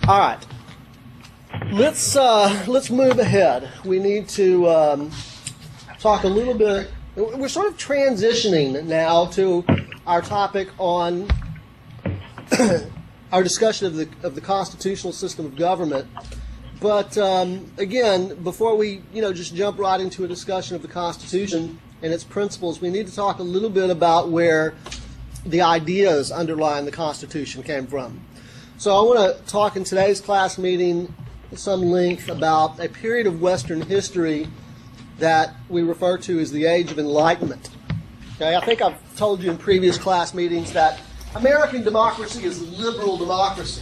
All right. Let's move ahead. We need to talk a little bit. We're sort of transitioning now to our topic on our discussion of the constitutional system of government. But again, before we just jump right into a discussion of the Constitution and its principles, we need to talk a little bit about where the ideas underlying the Constitution came from. So I want to talk in today's class meeting at some length about a period of Western history that we refer to as the Age of Enlightenment. Okay, I think I've told you in previous class meetings that American democracy is liberal democracy.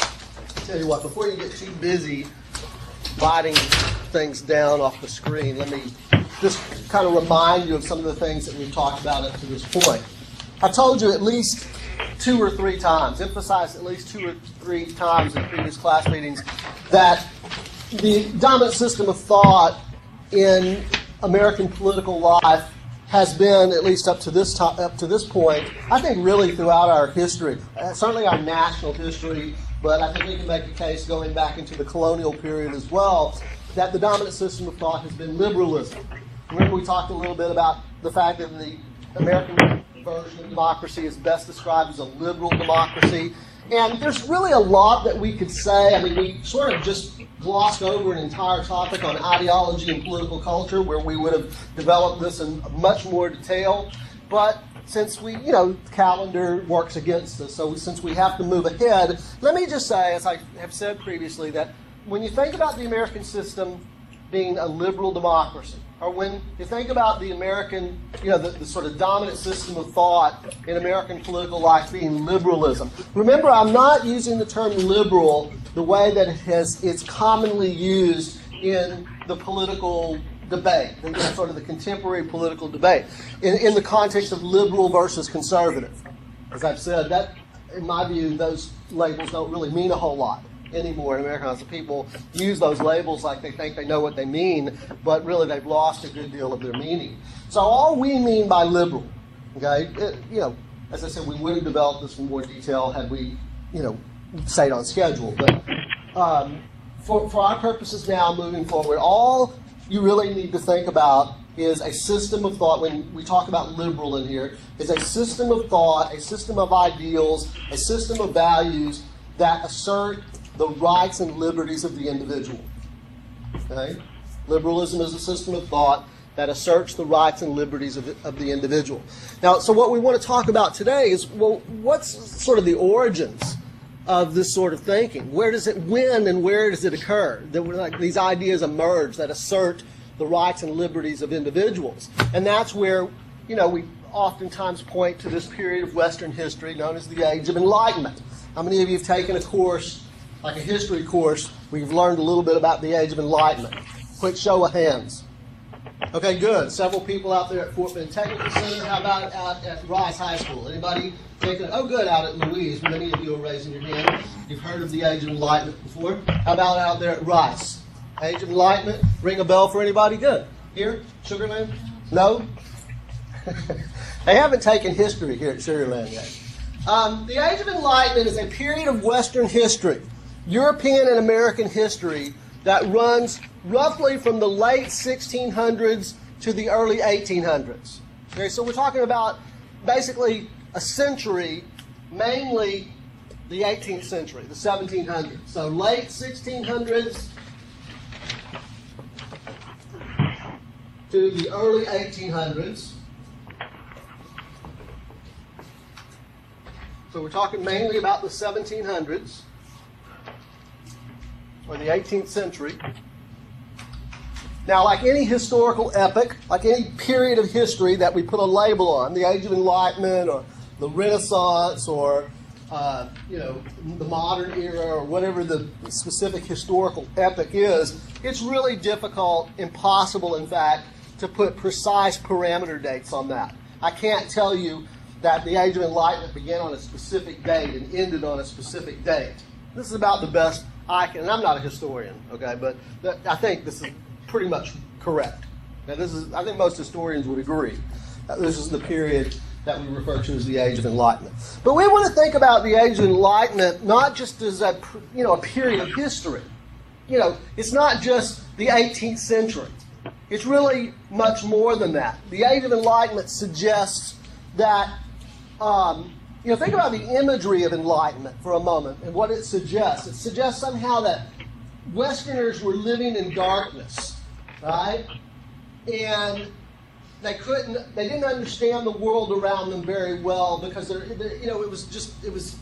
I'll tell you what, before you get too busy writing things down off the screen, let me just kind of remind you of some of the things that we've talked about up to this point. I've told you at least 2 or 3 times, emphasized at least 2 or 3 times in previous class meetings, that the dominant system of thought in American political life has been, at least up to this point, I think really throughout our history, certainly our national history, but I think we can make a case going back into the colonial period as well, that the dominant system of thought has been liberalism. Remember we talked a little bit about the fact that the American version of democracy is best described as a liberal democracy. And there's really a lot that we could say. I mean, we sort of just glossed over an entire topic on ideology and political culture where we would have developed this in much more detail. But since we, calendar works against us, so since we have to move ahead, let me just say, as I have said previously, that when you think about the American system being a liberal democracy, or when you think about the American, the sort of dominant system of thought in American political life being liberalism. Remember, I'm not using the term liberal the way that it's commonly used in the political debate, in sort of the contemporary political debate, in the context of liberal versus conservative. As I've said, that, in my view, those labels don't really mean a whole lot anymore in America. So people use those labels like they think they know what they mean, but really they've lost a good deal of their meaning. So all we mean by liberal, okay, as I said, we would have developed this in more detail had we, stayed on schedule. But for our purposes now, moving forward, all you really need to think about is a system of thought. When we talk about liberal in here, is a system of thought, a system of ideals, a system of values that assert the rights and liberties of the individual. Okay? Liberalism is a system of thought that asserts the rights and liberties of the individual. Now, so what we want to talk about today is, well, what's sort of the origins of this sort of thinking? When and where does it occur? That these ideas emerge that assert the rights and liberties of individuals. And that's where, we oftentimes point to this period of Western history known as the Age of Enlightenment. How many of you have taken a course, like a history course, where you've learned a little bit about the Age of Enlightenment? Quick show of hands. Okay, good. Several people out there at Fort Bend Technical Center. How about out at Rice High School? Anybody taking? Oh, good. Out at Louise. Many of you are raising your hand. You've heard of the Age of Enlightenment before. How about out there at Rice? Age of Enlightenment. Ring a bell for anybody? Good. Here, Sugarland? No. They haven't taken history here at Sugarland yet. The Age of Enlightenment is a period of Western history, European and American history, that runs roughly from the late 1600s to the early 1800s. Okay, so we're talking about basically a century, mainly the 18th century, the 1700s. So late 1600s to the early 1800s. So we're talking mainly about the 1700s or the 18th century. Now, like any historical epoch, like any period of history that we put a label on, the Age of Enlightenment or the Renaissance or the modern era or whatever the specific historical epoch is, it's really difficult, impossible in fact, to put precise parameter dates on that. I can't tell you that the Age of Enlightenment began on a specific date and ended on a specific date. This is about the best I can, and I'm not a historian, okay, but I think this is pretty much correct. Now, I think most historians would agree. This is the period that we refer to as the Age of Enlightenment. But we want to think about the Age of Enlightenment not just as a period of history. It's not just the 18th century. It's really much more than that. The Age of Enlightenment suggests that, think about the imagery of enlightenment for a moment and what it suggests. It suggests somehow that Westerners were living in darkness, right? And they didn't understand the world around them very well because it was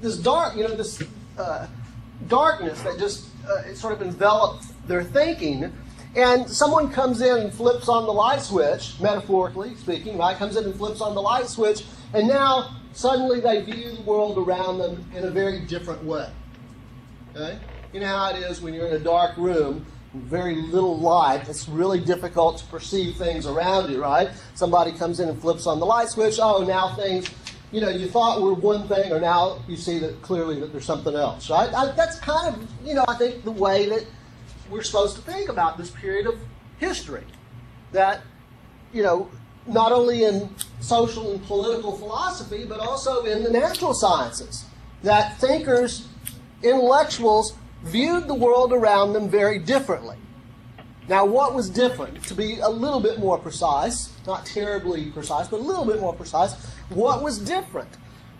this darkness that just it sort of enveloped their thinking. And someone comes in and flips on the light switch, metaphorically speaking, right? Comes in and flips on the light switch, and now suddenly they view the world around them in a very different way. Okay? You know how it is when you're in a dark room, very little light, it's really difficult to perceive things around you, right? Somebody comes in and flips on the light switch, now things, you thought were one thing, or now you see that clearly that there's something else, right? That's kind of, I think the way that we're supposed to think about this period of history. That, not only in social and political philosophy, but also in the natural sciences, that thinkers, intellectuals, viewed the world around them very differently. Now, what was different? To be a little bit more precise, not terribly precise, but a little bit more precise, what was different?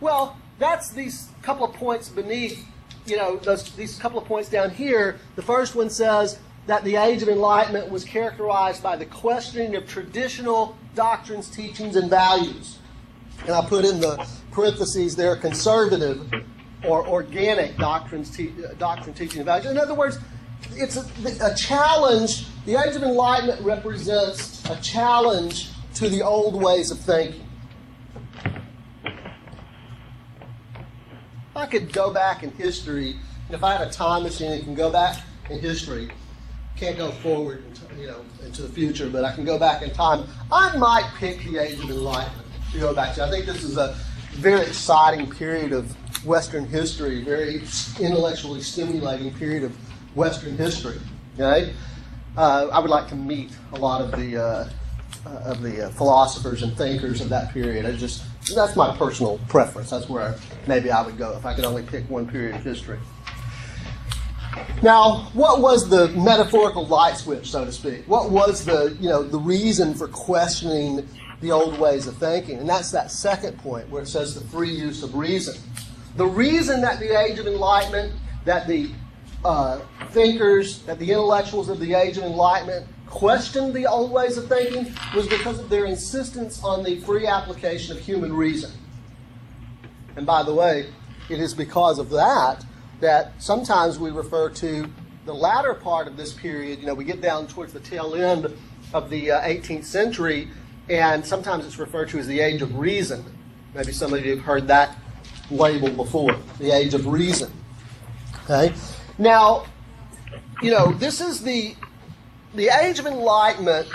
Well, that's these couple of points beneath, these couple of points down here. The first one says that the Age of Enlightenment was characterized by the questioning of traditional doctrines, teachings, and values. And I put in the parentheses there, conservative or organic doctrine, teaching, and values. In other words, it's a challenge. The Age of Enlightenment represents a challenge to the old ways of thinking. If I could go back in history, if I had a time machine and can go back in history, can't go forward into the future, but I can go back in time, I might pick the Age of Enlightenment to go back to. I think this is a very exciting period of Western history, very intellectually stimulating period of Western history. Okay? I would like to meet a lot of the philosophers and thinkers of that period. That's my personal preference. That's where maybe I would go if I could only pick one period of history. Now, what was the metaphorical light switch, so to speak? What was the reason for questioning the old ways of thinking? And that's that second point where it says the free use of reason. The reason that the Age of Enlightenment, that the thinkers, that the intellectuals of the Age of Enlightenment questioned the old ways of thinking was because of their insistence on the free application of human reason. And by the way, it is because of that sometimes we refer to the latter part of this period. We get down towards the tail end of the 18th century, and sometimes it's referred to as the Age of Reason. Maybe some of you have heard that label before, the Age of Reason. Okay? Now, this is the Age of Enlightenment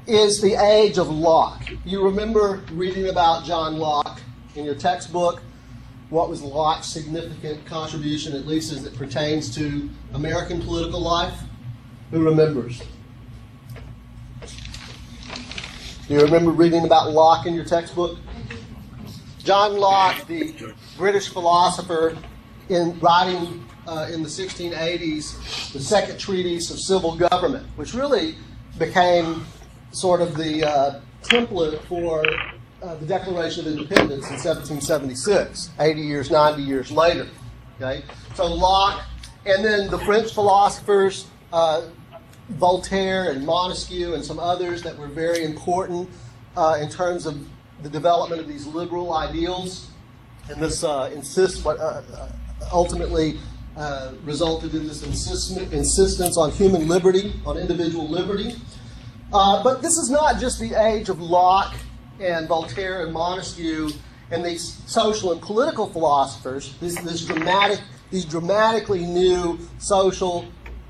is the age of Locke. You remember reading about John Locke in your textbook. What was Locke's significant contribution, at least as it pertains to American political life? Who remembers? Do you remember reading about Locke in your textbook? John Locke, the British philosopher, in writing in the 1680s, the Second Treatise of Civil Government, which really became sort of the template for the Declaration of Independence in 1776, 90 years later. Okay? So Locke, and then the French philosophers, Voltaire and Montesquieu and some others that were very important in terms of the development of these liberal ideals. And this ultimately resulted in this insistence on human liberty, on individual liberty. But this is not just the age of Locke and Voltaire and Montesquieu and these social and political philosophers, these dramatically new social,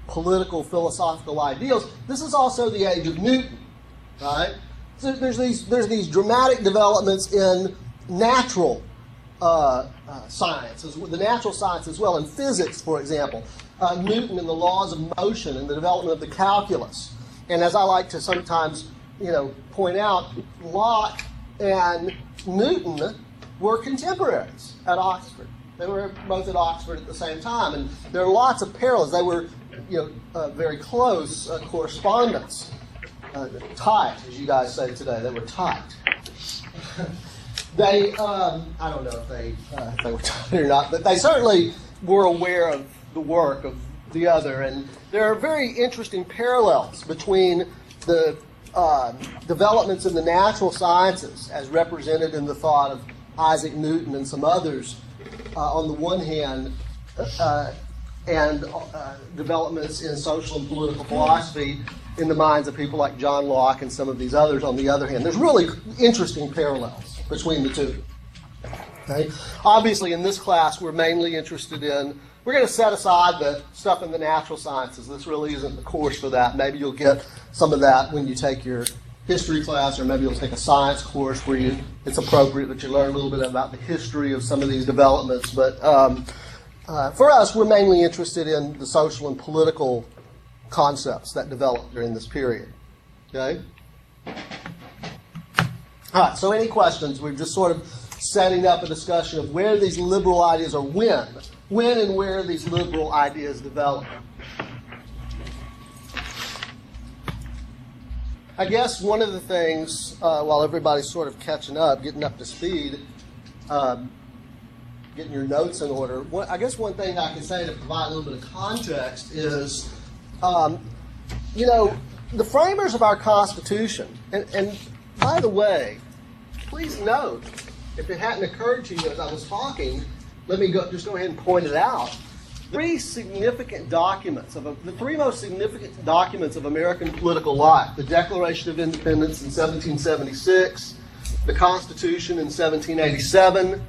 political, philosophical ideals. This is also the age of Newton, right? So there's these dramatic developments in natural science, the natural science as well, in physics, for example. Newton and the laws of motion and the development of the calculus. And as I like to sometimes point out, Locke and Newton were contemporaries at Oxford. They were both at Oxford at the same time, and there are lots of parallels. They were, very close correspondents. Tight, as you guys say today. They were tight. They, I don't know if they were tight or not, but they certainly were aware of the work of the other, and there are very interesting parallels between the developments in the natural sciences, as represented in the thought of Isaac Newton and some others, on the one hand, and developments in social and political philosophy in the minds of people like John Locke and some of these others on the other hand. There's really interesting parallels between the two. Okay? Obviously, in this class, we're mainly interested in, we're going to set aside the stuff in the natural sciences. This really isn't the course for that. Maybe you'll get some of that when you take your history class, or maybe you'll take a science course where it's appropriate that you learn a little bit about the history of some of these developments. But for us, we're mainly interested in the social and political concepts that developed during this period. Okay? All right, so any questions? We're just sort of setting up a discussion of where these liberal ideas, or when and where these liberal ideas develop. I guess one of the things, while everybody's sort of catching up, getting up to speed, getting your notes in order, I guess one thing I can say to provide a little bit of context is, the framers of our Constitution, and by the way, please note, if it hadn't occurred to you as I was talking, let me go ahead and point it out. The three most significant documents of American political life: the Declaration of Independence in 1776, the Constitution in 1787,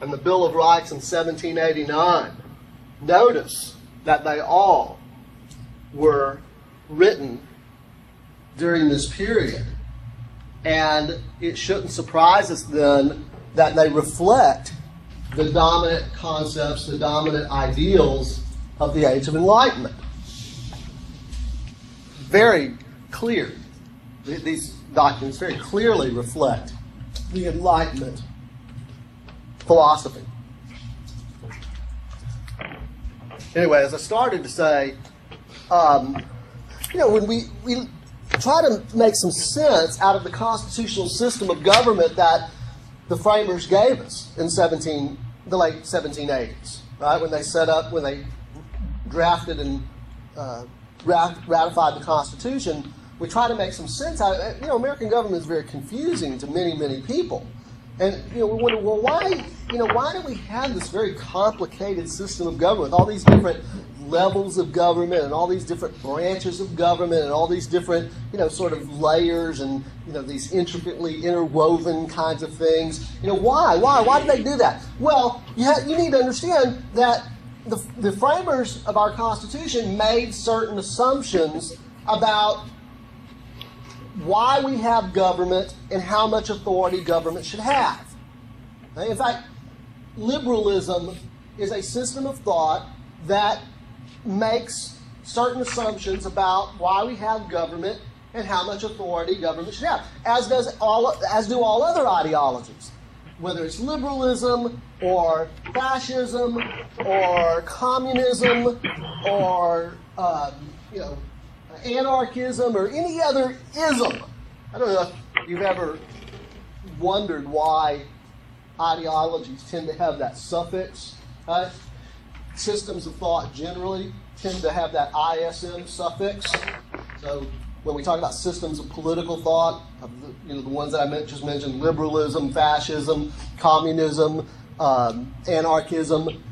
and the Bill of Rights in 1789. Notice that they all were written during this period. And it shouldn't surprise us then that they reflect the dominant concepts, the dominant ideals of the Age of Enlightenment. Very clear. These documents very clearly reflect the Enlightenment philosophy. Anyway, as I started to say, when we try to make some sense out of the constitutional system of government that the framers gave us in the late 1780s, right? When they drafted and ratified the Constitution, we try to make some sense out of it. American government is very confusing to many, many people. And we wonder, well, why do we have this very complicated system of government with all these different levels of government and all these different branches of government and all these different, sort of layers and, these intricately interwoven kinds of things? Why did they do that? Well, you need to understand that the framers of our Constitution made certain assumptions about why we have government and how much authority government should have. Okay? In fact, liberalism is a system of thought that makes certain assumptions about why we have government and how much authority government should have, as do all other ideologies, whether it's liberalism or fascism or communism or anarchism or any other ism. I don't know if you've ever wondered why ideologies tend to have that suffix. Right? Systems of thought generally tend to have that ISM suffix. So when we talk about systems of political thought, the ones that I just mentioned, liberalism, fascism, communism, anarchism,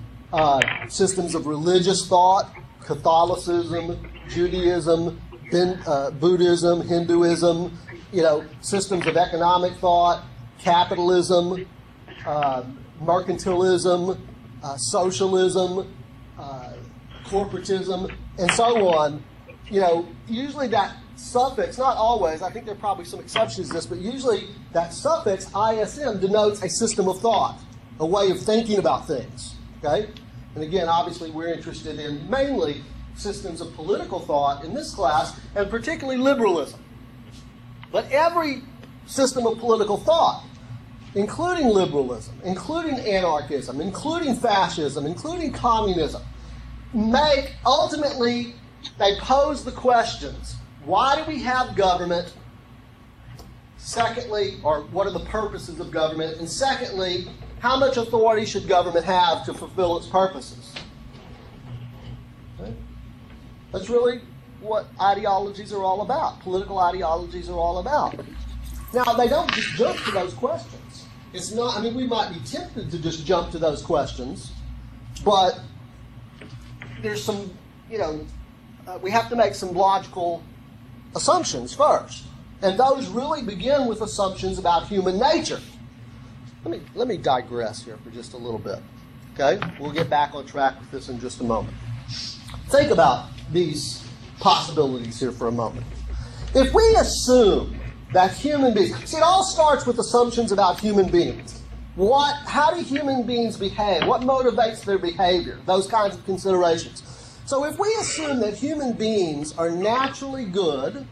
systems of religious thought, Catholicism, Judaism, Buddhism, Hinduism, systems of economic thought, capitalism, mercantilism, socialism, corporatism, and so on. Usually that suffix, not always, I think there are probably some exceptions to this, but usually that suffix, ISM, denotes a system of thought, a way of thinking about things. Okay? And again, obviously we're interested in mainly systems of political thought in this class, and particularly liberalism. but every system of political thought, including liberalism, including anarchism, including fascism, including communism, ultimately, they pose the questions: why do we have government? Secondly, or what are the purposes of government? And secondly, how much authority should government have to fulfill its purposes? Okay? That's really what ideologies are all about. Political ideologies are all about. Now, they don't just jump to those questions. It's not, I mean, we might be tempted to just jump to those questions, but there's some, we have to make some logical assumptions first. And those really begin with assumptions about human nature. Let me digress here for just a little bit. Okay? We'll get back on track with this in just a moment. Think about these possibilities here for a moment. If we assume that human beings, see, it all starts with assumptions about human beings. How do human beings behave? What motivates their behavior? Those kinds of considerations. So if we assume that human beings are naturally good,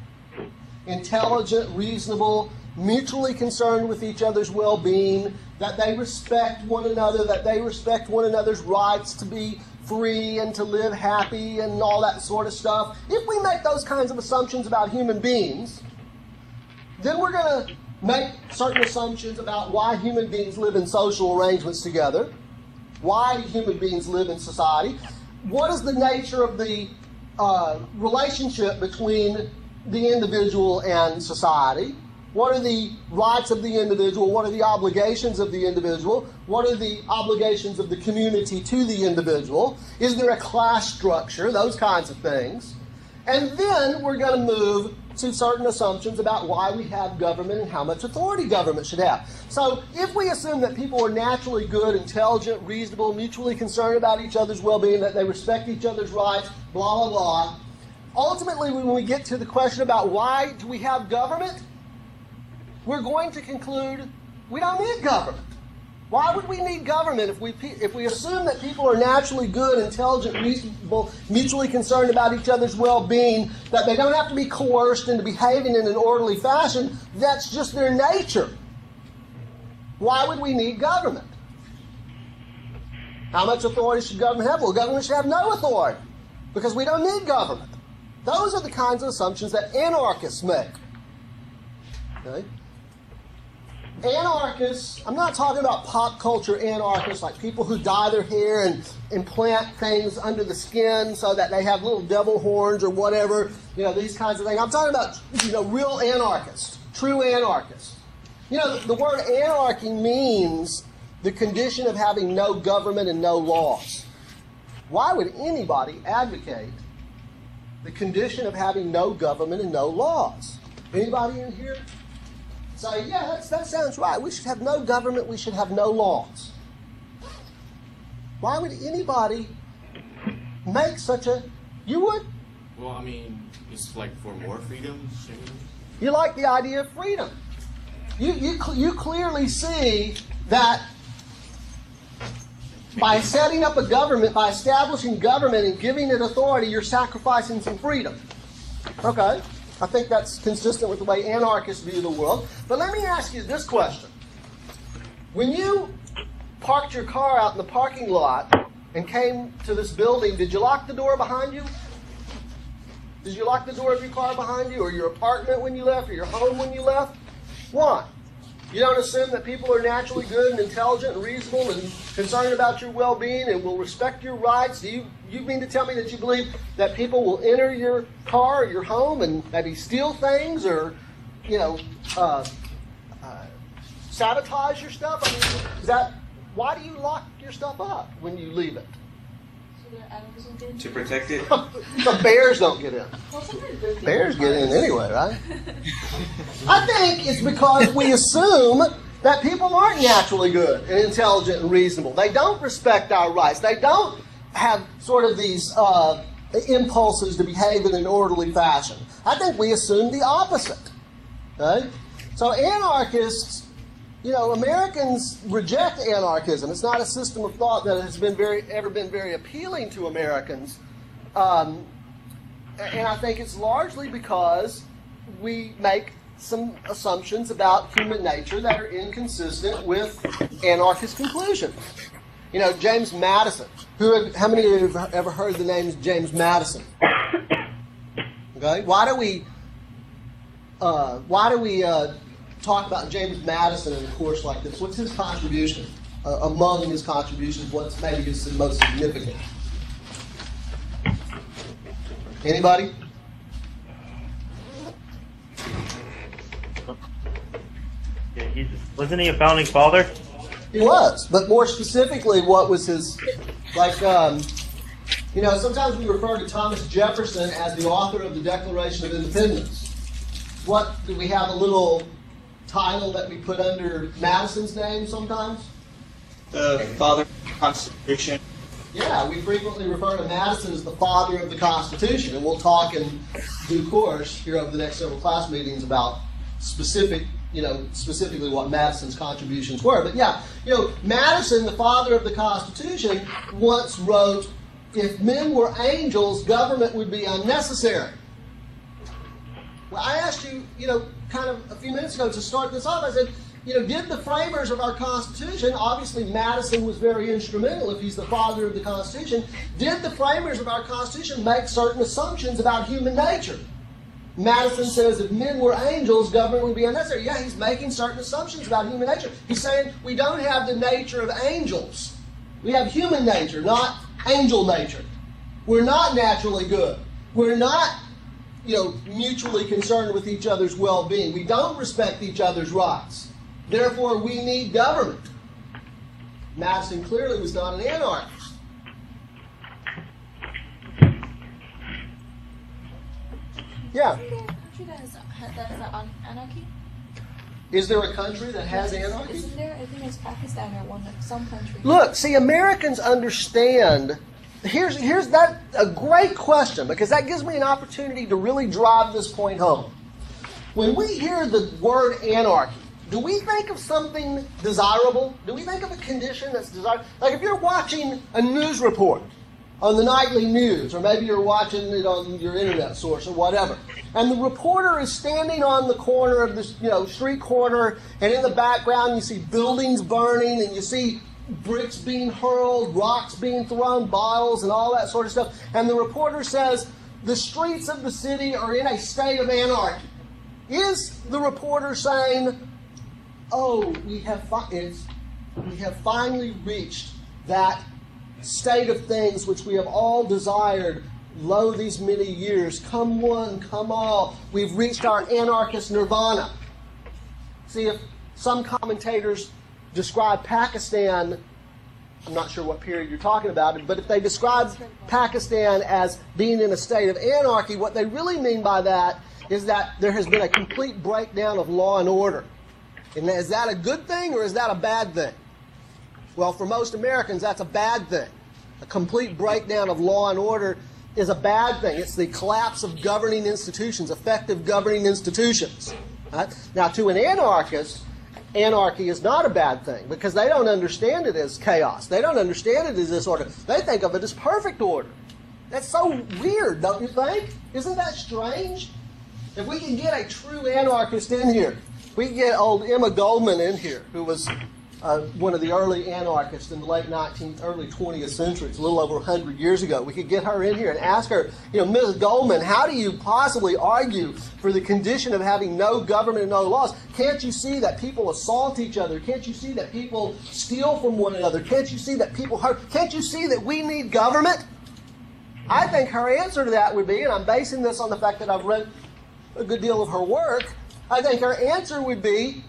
intelligent, reasonable, mutually concerned with each other's well-being, that they respect one another, that they respect one another's rights to be free and to live happy and all that sort of stuff, if we make those kinds of assumptions about human beings, then we're going to make certain assumptions about why human beings live in social arrangements together. Why do human beings live in society? What is the nature of the relationship between the individual and society? What are the rights of the individual? What are the obligations of the individual? What are the obligations of the community to the individual? Is there a class structure? Those kinds of things. And then we're going to move to certain assumptions about why we have government and how much authority government should have. So if we assume that people are naturally good, intelligent, reasonable, mutually concerned about each other's well-being, that they respect each other's rights, blah, blah, blah, ultimately, when we get to the question about why do we have government, we're going to conclude we don't need government. Why would we need government if we assume that people are naturally good, intelligent, reasonable, mutually concerned about each other's well-being, that they don't have to be coerced into behaving in an orderly fashion? That's just their nature. Why would we need government? How much authority should government have? Well, government should have no authority because we don't need government. Those are the kinds of assumptions that anarchists make. Okay? Anarchists, I'm not talking about pop culture anarchists, like people who dye their hair and implant things under the skin so that they have little devil horns or whatever, these kinds of things. I'm talking about, real anarchists, true anarchists. The word anarchy means the condition of having no government and no laws. Why would anybody advocate the condition of having no government and no laws? Anybody in here say, yeah, that sounds right. We should have no government. We should have no laws. Why would anybody make such a... You would? Well, I mean, it's like for more freedom. You like the idea of freedom. You clearly see that by setting up a government, by establishing government and giving it authority, you're sacrificing some freedom. Okay. I think that's consistent with the way anarchists view the world. But let me ask you this question. When you parked your car out in the parking lot and came to this building, did you lock the door behind you? Did you lock the door of your car behind you, or your apartment when you left, or your home when you left? Why? You don't assume that people are naturally good and intelligent and reasonable and concerned about your well-being and will respect your rights? Do you mean to tell me that you believe that people will enter your car or your home and maybe steal things or, sabotage your stuff? I mean, why do you lock your stuff up when you leave it? To protect it? The bears don't get in. Bears get in anyway, right? I think it's because we assume that people aren't naturally good and intelligent and reasonable. They don't respect our rights. They don't have sort of these impulses to behave in an orderly fashion. I think we assume the opposite. Okay? So anarchists... Americans reject anarchism. It's not a system of thought that has ever been very appealing to Americans. And I think it's largely because we make some assumptions about human nature that are inconsistent with anarchist conclusions. You know, James Madison. How many of you have ever heard the name James Madison? Okay, why do we talk about James Madison in a course like this? What's his contribution? Among his contributions, what's maybe his most significant? Anybody? Yeah, wasn't he a founding father? He was, but more specifically, what was his, like, you know, sometimes we refer to Thomas Jefferson as the author of the Declaration of Independence. What, do we have a little title that we put under Madison's name sometimes? The father of the Constitution. Yeah, we frequently refer to Madison as the father of the Constitution, and we'll talk in due course here over the next several class meetings about specifically what Madison's contributions were. But yeah, you know, Madison, the father of the Constitution, once wrote, "If men were angels, government would be unnecessary." Well, I asked you, you know, kind of a few minutes ago to start this off, I said, you know, did the framers of our Constitution, obviously Madison was very instrumental if he's the father of the Constitution, did the framers of our Constitution make certain assumptions about human nature? Madison says if men were angels, government would be unnecessary. Yeah, he's making certain assumptions about human nature. He's saying we don't have the nature of angels. We have human nature, not angel nature. We're not naturally good. We're not, you know, mutually concerned with each other's well-being. We don't respect each other's rights. Therefore, we need government. Madison clearly was not an anarchist. Yeah. Is there a country that has anarchy? Is there a country that has anarchy? Isn't there? I think it's Pakistan or some country. Look, see, Americans understand. Here's that a great question, because that gives me an opportunity to really drive this point home. When we hear the word anarchy, do we think of something desirable? Do we think of a condition that's desirable? Like if you're watching a news report on the nightly news, or maybe you're watching it on your internet source or whatever, and the reporter is standing on the corner of this, you know, street corner, and in the background you see buildings burning, and you see bricks being hurled, rocks being thrown, bottles, and all that sort of stuff, and the reporter says, the streets of the city are in a state of anarchy. Is the reporter saying, oh, we have finally reached that state of things which we have all desired, lo, these many years, come one, come all, we've reached our anarchist nirvana? See, if some commentators describe Pakistan, I'm not sure what period you're talking about, but if they describe Pakistan as being in a state of anarchy, what they really mean by that is that there has been a complete breakdown of law and order. And is that a good thing or is that a bad thing? Well, for most Americans, that's a bad thing. A complete breakdown of law and order is a bad thing. It's the collapse of governing institutions, effective governing institutions. Right? Now, to an anarchist, anarchy is not a bad thing because they don't understand it as chaos. They don't understand it as disorder. They think of it as perfect order. That's so weird, don't you think? Isn't that strange? If we can get a true anarchist in here, we can get old Emma Goldman in here, who was one of the early anarchists in the late 19th, early 20th century. It's a little over 100 years ago. We could get her in here and ask her, you know, Ms. Goldman, how do you possibly argue for the condition of having no government and no laws? Can't you see that people assault each other? Can't you see that people steal from one another? Can't you see that people hurt? Can't you see that we need government? I think her answer to that would be, and I'm basing this on the fact that I've read a good deal of her work, I think her answer would be,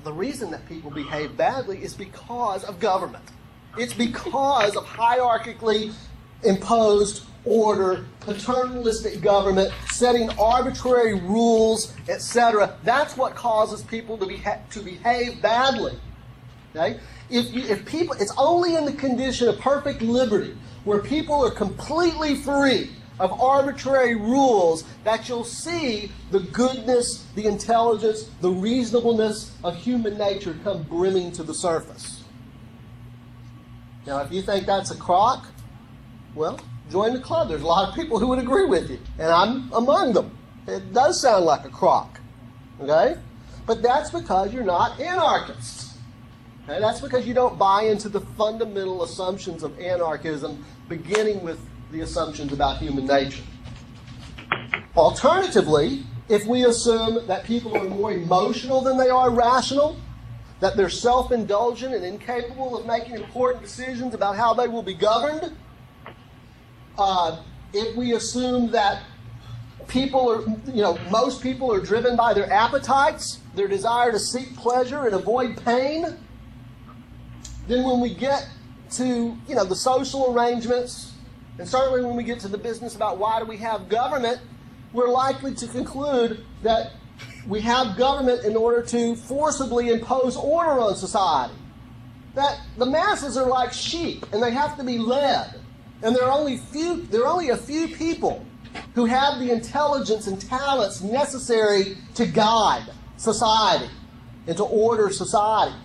the reason that people behave badly is because of government. It's because of hierarchically imposed order, paternalistic government, setting arbitrary rules, etc. That's what causes people to behave badly. Okay? If people, it's only in the condition of perfect liberty, where people are completely free of arbitrary rules, that you'll see the goodness, the intelligence, the reasonableness of human nature come brimming to the surface. Now, if you think that's a crock, well, join the club. There's a lot of people who would agree with you, and I'm among them. It does sound like a crock. Okay? But that's because you're not anarchists. Okay? That's because you don't buy into the fundamental assumptions of anarchism, beginning with the assumptions about human nature. Alternatively, if we assume that people are more emotional than they are rational, that they're self-indulgent and incapable of making important decisions about how they will be governed, if we assume that people are, most people are driven by their appetites, their desire to seek pleasure and avoid pain, then when we get to, the social arrangements, and certainly when we get to the business about why do we have government, we're likely to conclude that we have government in order to forcibly impose order on society. That the masses are like sheep and they have to be led. And there are only a few people who have the intelligence and talents necessary to guide society and to order society.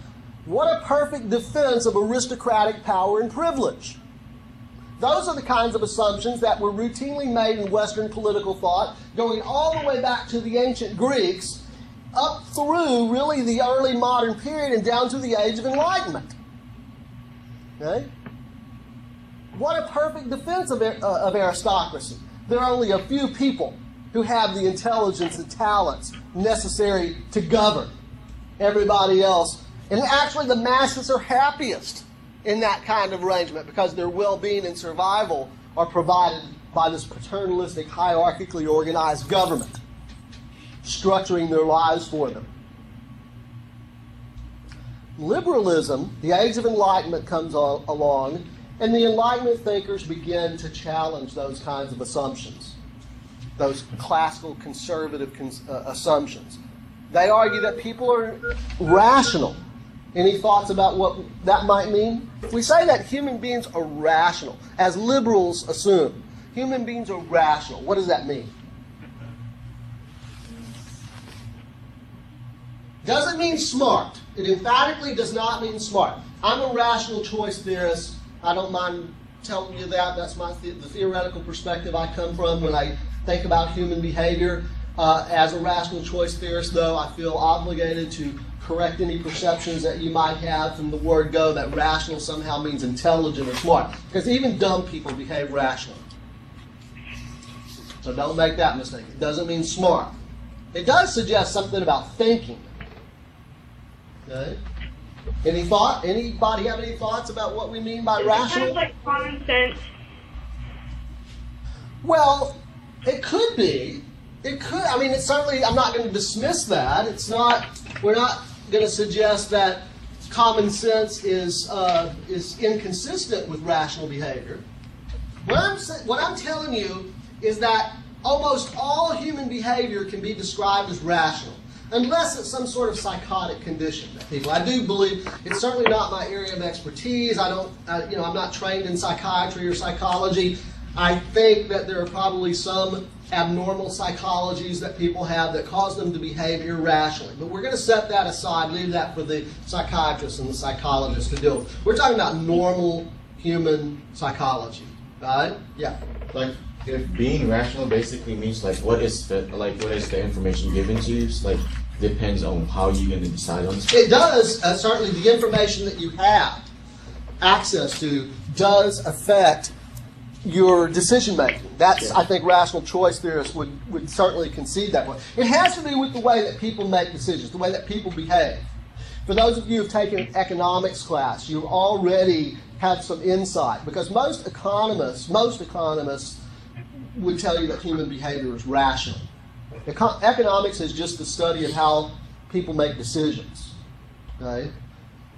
What a perfect defense of aristocratic power and privilege. Those are the kinds of assumptions that were routinely made in Western political thought, going all the way back to the ancient Greeks, up through really the early modern period and down to the Age of Enlightenment. Okay? What a perfect defense of aristocracy. There are only a few people who have the intelligence and talents necessary to govern everybody else. And actually the masses are happiest in that kind of arrangement because their well-being and survival are provided by this paternalistic, hierarchically organized government, structuring their lives for them. Liberalism, the Age of Enlightenment comes along, and the Enlightenment thinkers begin to challenge those kinds of assumptions, those classical conservative assumptions. They argue that people are rational. Any thoughts about what that might mean? If we say that human beings are rational, as liberals assume, human beings are rational, what does that mean? Doesn't mean smart. It emphatically does not mean smart. I'm a rational choice theorist. I don't mind telling you that. That's the theoretical perspective I come from when I think about human behavior. As a rational choice theorist, though, I feel obligated to correct any perceptions that you might have from the word go that rational somehow means intelligent or smart. Because even dumb people behave rationally. So don't make that mistake. It doesn't mean smart. It does suggest something about thinking. Okay? Anybody have any thoughts about what we mean by rational? It sounds like common sense. Well, it could be. It could. I mean, it's certainly. I'm not going to dismiss that. It's not. We're not going to suggest that common sense is inconsistent with rational behavior. What I'm telling you is that almost all human behavior can be described as rational, unless it's some sort of psychotic condition that people. I do believe it's certainly not my area of expertise. I'm not trained in psychiatry or psychology. I think that there are probably some abnormal psychologies that people have that cause them to behave irrationally. But we're going to set that aside, leave that for the psychiatrists and the psychologists to deal with. We're talking about normal human psychology, right? Yeah. Like, if being rational basically means what is the information given to you? It's depends on how you're going to decide on this. It does. Certainly, the information that you have access to does affect your decision making. That's, I think, rational choice theorists would certainly concede that way. It has to do with the way that people make decisions, the way that people behave. For those of you who have taken economics class, you already have some insight, because most economists would tell you that human behavior is rational. Economics is just the study of how people make decisions. Okay?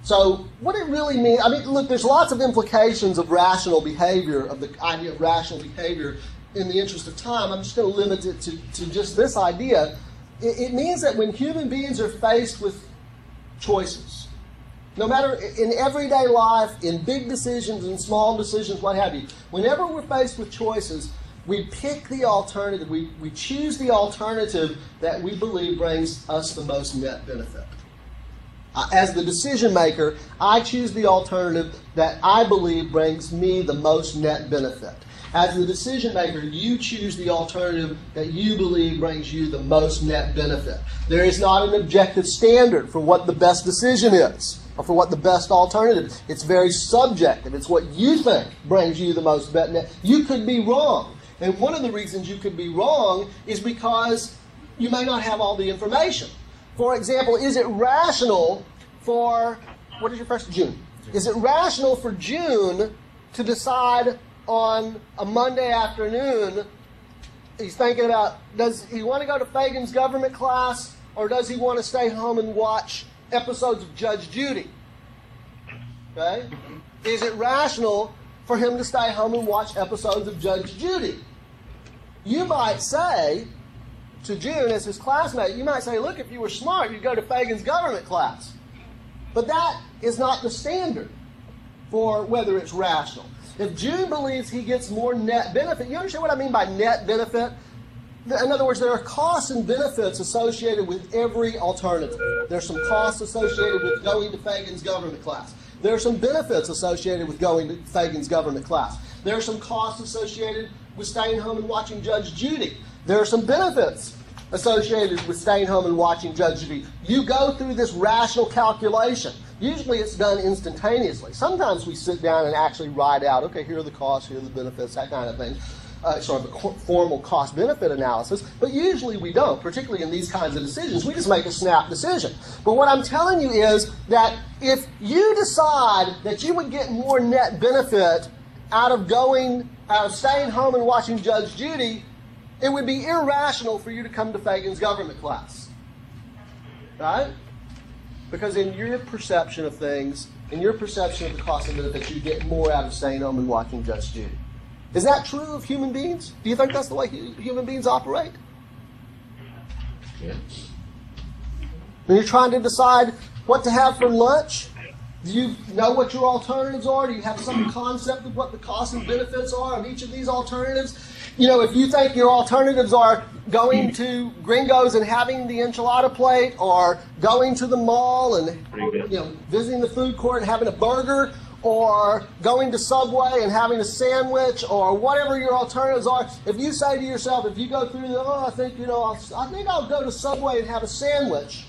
So what it really means, I mean, look, there's lots of implications of rational behavior, of the idea of rational behavior. In the interest of time, I'm just going to limit it to just this idea. It means that when human beings are faced with choices, no matter in everyday life, in big decisions, in small decisions, what have you, whenever we're faced with choices, we pick the alternative, we choose the alternative that we believe brings us the most net benefit. As the decision maker, I choose the alternative that I believe brings me the most net benefit. As the decision maker, you choose the alternative that you believe brings you the most net benefit. There is not an objective standard for what the best decision is, or for what the best alternative is. It's very subjective. It's what you think brings you the most net. You could be wrong. And one of the reasons you could be wrong is because you may not have all the information. For example, is it rational for, what is your first? June. Is it rational for June to decide on a Monday afternoon, he's thinking about, does he want to go to Fagan's government class, or does he want to stay home and watch episodes of Judge Judy? Okay? Is it rational for him to stay home and watch episodes of Judge Judy? You might say to June, as his classmate, you might say, look, if you were smart, you'd go to Fagan's government class. But that is not the standard for whether it's rational. If June believes he gets more net benefit, you understand what I mean by net benefit? In other words, there are costs and benefits associated with every alternative. There's some costs associated with going to Fagan's government class. There are some benefits associated with going to Fagan's government class. There are some costs associated with staying home and watching Judge Judy. There are some benefits associated with staying home and watching Judge Judy. You go through this rational calculation. Usually it's done instantaneously. Sometimes we sit down and actually write out, okay, here are the costs, here are the benefits, that kind of thing. Sort of a formal cost-benefit analysis, but usually we don't, particularly in these kinds of decisions. We just make a snap decision. But what I'm telling you is that if you decide that you would get more net benefit out of staying home and watching Judge Judy, it would be irrational for you to come to Fagan's government class. Right? Because in your perception of things, in your perception of the cost and benefits, you get more out of staying home and watching Judge Judy. Is that true of human beings? Do you think that's the way human beings operate? Yeah. When you're trying to decide what to have for lunch, do you know what your alternatives are? Do you have some concept of what the costs and benefits are of each of these alternatives? You know, if you think your alternatives are going to Gringo's and having the enchilada plate, or going to the mall and visiting the food court and having a burger, or going to Subway and having a sandwich, or whatever your alternatives are, if you say to yourself, if you go through I think I'll go to Subway and have a sandwich,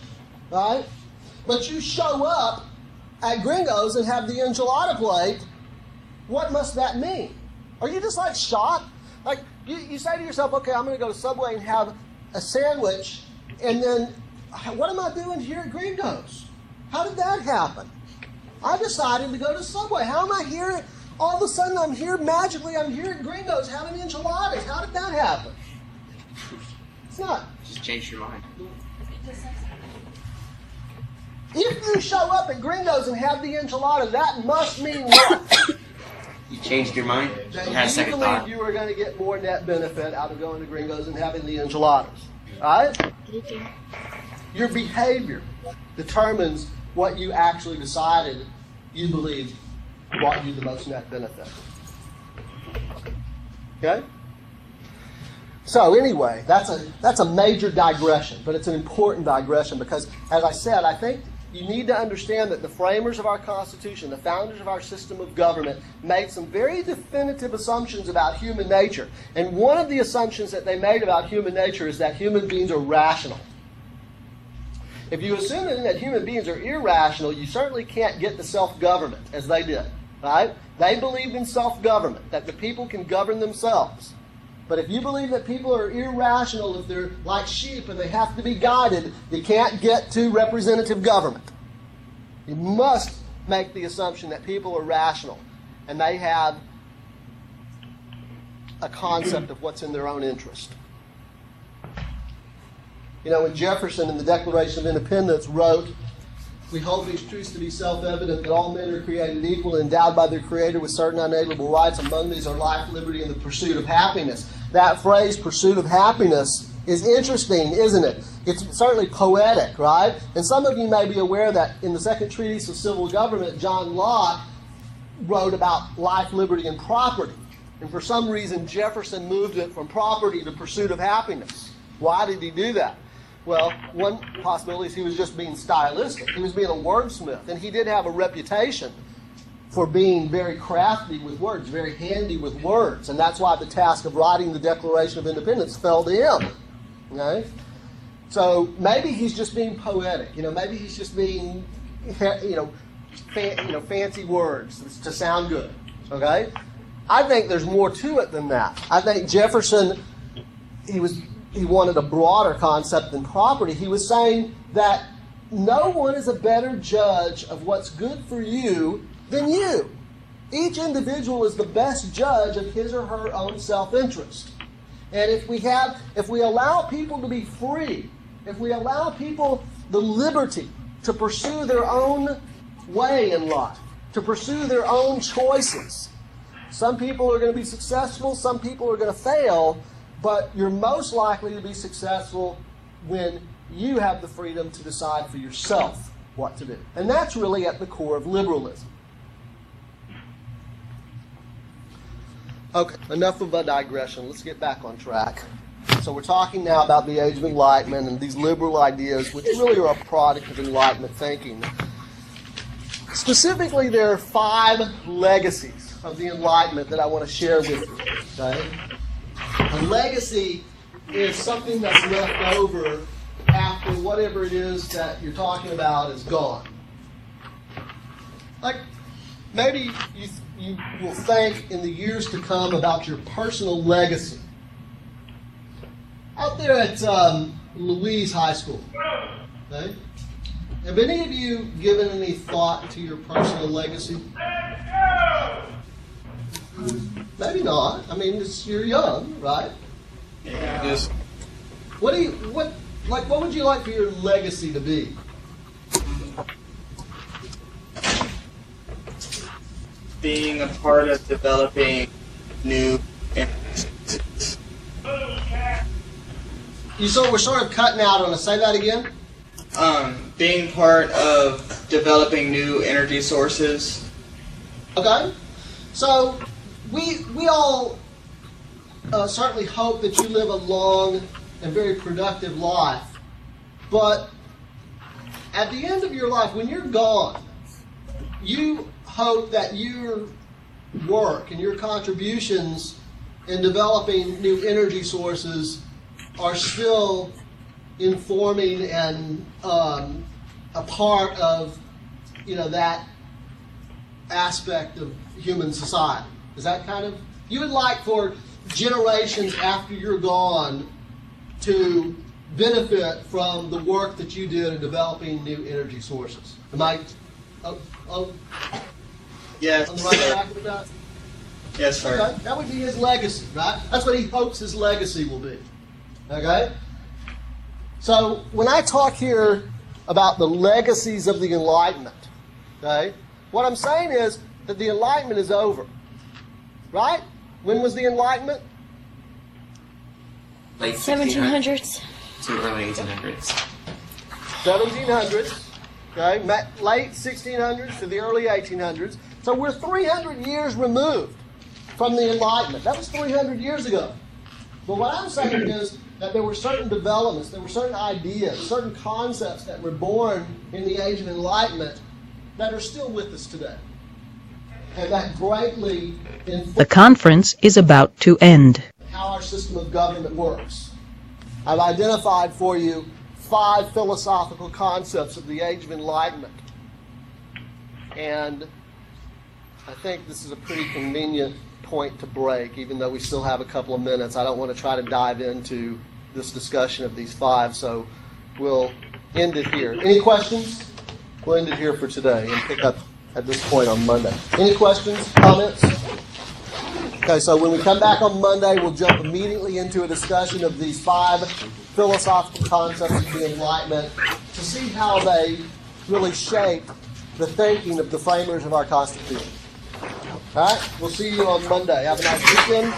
right? But you show up at Gringo's and have the enchilada plate, what must that mean? Are you just like shocked? Like you say to yourself, okay, I'm going to go to Subway and have a sandwich, and then what am I doing here at Gringo's? How did that happen? I decided to go to Subway. How am I here? All of a sudden I'm here, magically I'm here at Gringo's having enchiladas. How did that happen? It's not. Just change your mind. If you show up at Gringo's and have the enchilada, that must mean what? You changed your mind? That You had a you second believe thought? you were going to get more net benefit out of going to Gringo's and having the enchiladas. All right? Your behavior determines what you actually decided you believe brought you the most net benefit. Okay? So anyway, that's a major digression, but it's an important digression because, as I said, I think you need to understand that the framers of our Constitution, the founders of our system of government, made some very definitive assumptions about human nature. And one of the assumptions that they made about human nature is that human beings are rational. If you assume that human beings are irrational, you certainly can't get to self-government as they did. Right? They believed in self-government, that the people can govern themselves. But if you believe that people are irrational, if they're like sheep and they have to be guided, you can't get to representative government. You must make the assumption that people are rational and they have a concept of what's in their own interest. You know, when Jefferson in the Declaration of Independence wrote, "We hold these truths to be self-evident, that all men are created equal and endowed by their Creator with certain unalienable rights. Among these are life, liberty, and the pursuit of happiness." That phrase, pursuit of happiness, is interesting, isn't it? It's certainly poetic, right? And some of you may be aware that in the Second Treatise of Civil Government, John Locke wrote about life, liberty, and property. And for some reason, Jefferson moved it from property to pursuit of happiness. Why did he do that? Well, one possibility is he was just being stylistic. He was being a wordsmith. And he did have a reputation for being very crafty with words, very handy with words, and that's why the task of writing the Declaration of Independence fell to him. Okay? So maybe he's just being poetic. Maybe he's just being, fancy words to sound good. Okay? I think there's more to it than that. I think Jefferson, he wanted a broader concept than property. He was saying that no one is a better judge of what's good for you than you. Each individual is the best judge of his or her own self-interest. And if we allow people to be free, if we allow people the liberty to pursue their own way in life, to pursue their own choices, some people are going to be successful, some people are going to fail, but you're most likely to be successful when you have the freedom to decide for yourself what to do. And that's really at the core of liberalism. Okay, enough of a digression. Let's get back on track. So we're talking now about the Age of Enlightenment and these liberal ideas, which really are a product of Enlightenment thinking. Specifically, there are 5 legacies of the Enlightenment that I want to share with you. Okay? A legacy is something that's left over after whatever it is that you're talking about is gone. Like, maybe you will think in the years to come about your personal legacy. Out there at Louise High School, okay? Have any of you given any thought to your personal legacy? Maybe not. I mean, you're young, right? Yeah. Yes. What would you like for your legacy to be? Being a part of developing new We're sort of cutting out on us. Say that again. being part of developing new energy sources. Okay. So we all certainly hope that you live a long and very productive life. But at the end of your life, when you're gone, you hope that your work and your contributions in developing new energy sources are still informing and a part of, that aspect of human society. Is that kind of... You would like for generations after you're gone to benefit from the work that you did in developing new energy sources. Am I Yes, on the right track with that? Yes, sir. Okay. That would be his legacy, right? That's what he hopes his legacy will be. Okay? So when I talk here about the legacies of the Enlightenment, okay, what I'm saying is that the Enlightenment is over. Right? When was the Enlightenment? Late 1700s. to early 1800s. 1700s. Okay? Late 1600s to the early 1800s. So we're 300 years removed from the Enlightenment. That was 300 years ago. But what I'm saying is that there were certain developments, there were certain ideas, certain concepts that were born in the Age of Enlightenment that are still with us today. And that greatly influenced The conference is about to end. how our system of government works. I've identified for you 5 philosophical concepts of the Age of Enlightenment. And I think this is a pretty convenient point to break, even though we still have a couple of minutes. I don't want to try to dive into this discussion of these 5, so we'll end it here. Any questions? We'll end it here for today and pick up at this point on Monday. Any questions, comments? Okay, so when we come back on Monday, we'll jump immediately into a discussion of these 5 philosophical concepts of the Enlightenment to see how they really shape the thinking of the framers of our Constitution. All right, we'll see you on Monday. Have a nice weekend.